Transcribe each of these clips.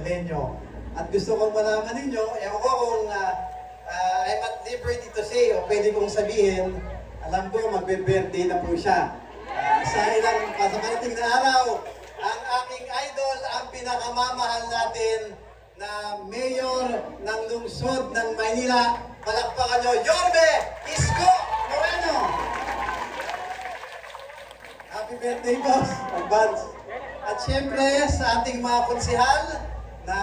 Milenyo. At gusto kong malaman ninyo, ewan ko kung I'm at liberty to say o pwede kong sabihin, alam ko magbe-birthday na po siya. Sa ilang pasaparating na araw, ang aking idol, ang pinakamamahal natin na mayor ng lungsod ng Maynila, palakpakan nyo, Yorme Isko Moreno! Happy birthday, boss! Advance! At syempre, sa ating mga konsihal na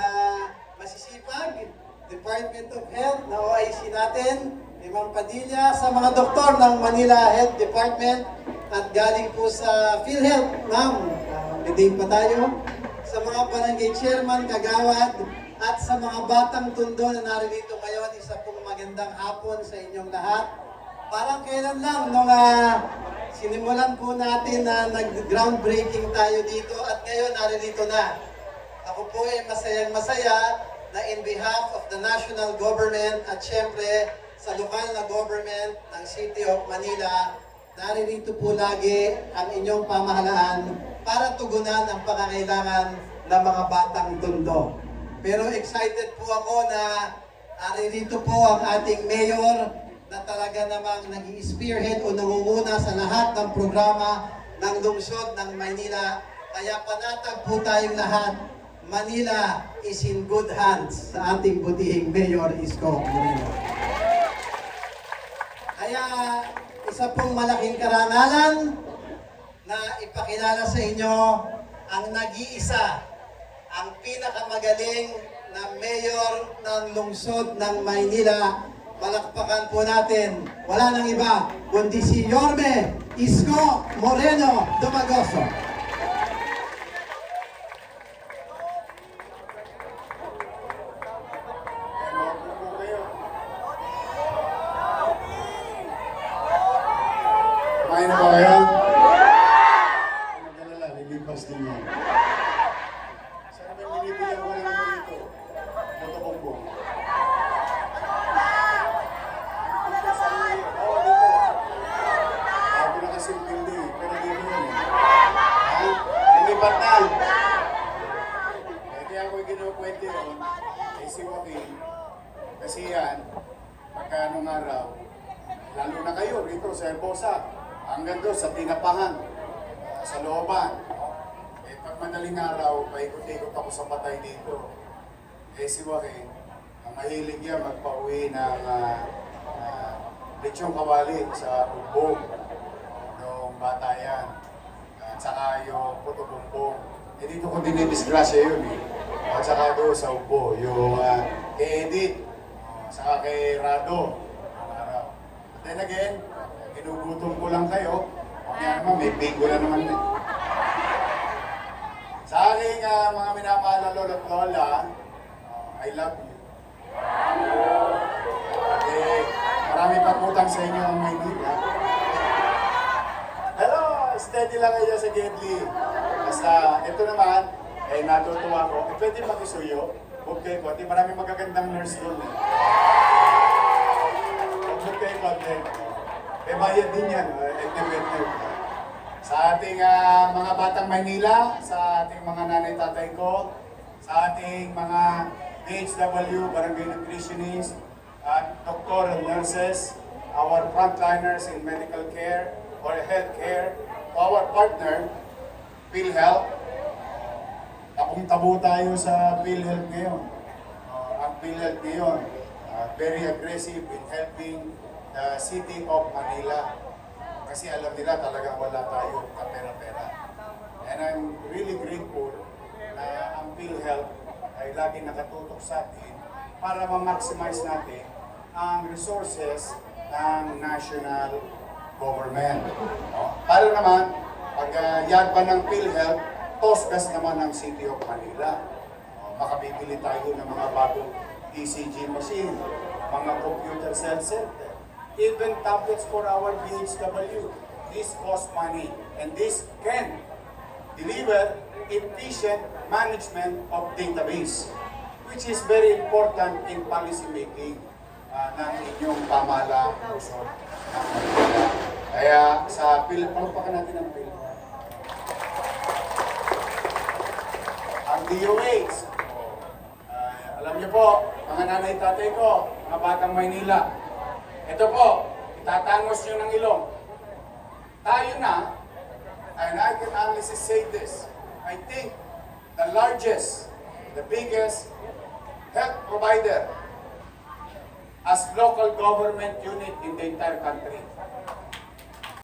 masisipag, Department of Health na OIC natin, Ma'am Padilla, sa mga doktor ng Manila Health Department at galing po sa PhilHealth, ma'am, may day pa tayo, sa mga barangay chairman, kagawad, at sa mga batang tundo na naririto ngayon, isa pong magandang hapon sa inyong lahat. Parang kailan lang nung sinimulan po natin na nag-groundbreaking tayo dito at ngayon naririto na. Ako po ay masayang masaya na in behalf of the national government at syempre sa lokal na government ng City of Manila, naririto po lagi ang inyong pamahalaan para tugunan ang pangangailangan ng mga batang tundo. Pero excited po ako na naririto po ang ating mayor na talaga namang nag-i-spearhead o nangunguna sa lahat ng programa ng lungsod ng Maynila. Kaya panatag po tayong lahat, Manila is in good hands sa ating butihing Mayor Isko Moreno. Kaya isa pong malaking karangalan na ipakilala sa inyo ang nag-iisa, ang pinakamagaling na mayor ng lungsod ng Maynila. Palakpakan po natin, wala nang iba, kundi si Yorme Isko Moreno Dumagoso. Kumain na ba kayo? Nagdalala, lilipas din yan. Saan ba binibigyan ko lang dito? Motobombong. Oo, dito. Ako na kasi building, pero dito yun. Ha? Lilipat na. Kaya ako ginukwento yun, ay si Joaquin. Kasi yan, pagka anong araw, lalo na kayo rito sa Herbosa, hanggang doon sa Tinapahan, sa looban. Eh, pag madaling araw, paikot-ikot ako sa patay dito. Eh, si Joaquin, ang mahilig yan magpauwi ng lechong kawali sa Ugbog. Noong bata yan. At saka yung puto-bumbong. Eh, dito ko dinidisgrasya yun eh. At saka doon sa Ugbo, yung kay Edith, saka kay Rado. Then again, ginugutom ko lang kayo. Kaya naman, may bingo na naman eh. Sa aking mga minamahal na lolo at lola, I love you. Eh, marami pang utang sa inyo ang Maynila. Hello! Steady lang kayo sa Gedli. Basta, ito naman, eh natutuwa ko. Eh, pwede makisuyo. Huwag kayo konti. Marami magagandang nurse doon eh. Huwag kayo konti. Eh, bayad din yan. Sa ating mga batang Maynila, sa ating mga nanay-tatay ko, sa ating mga BHW, barangay nutritionists, at doctor and nurses, our frontliners in medical care or health care, our partner, PhilHealth. Tabong-tabo tayo sa PhilHealth ngayon. Ang PhilHealth ngayon, very aggressive in helping the City of Manila. Kasi alam nila talagang wala tayo kapera-pera. And I'm really grateful na ang PhilHealth ay lagi nakatutok sa atin para ma-maximize natin ang resources ng national government. Para naman, pag yagpan ng PhilHealth, tosgas naman ng City of Manila. Makabibili tayo ng mga bagong ECG machine, mga computer center, even tablets for our BHW. This costs money and this can deliver efficient management of database, which is very important in policy making ng inyong pamahalaan. Kaya sa palakpakan natin ang PhilHealth. Ang DOH, niyo po, mga nanay tatay ko, mga batang Maynila. Ito po, itatangos niyo ng ilong. Tayo na, and I can honestly say this, I think the largest, the biggest health provider as local government unit in the entire country.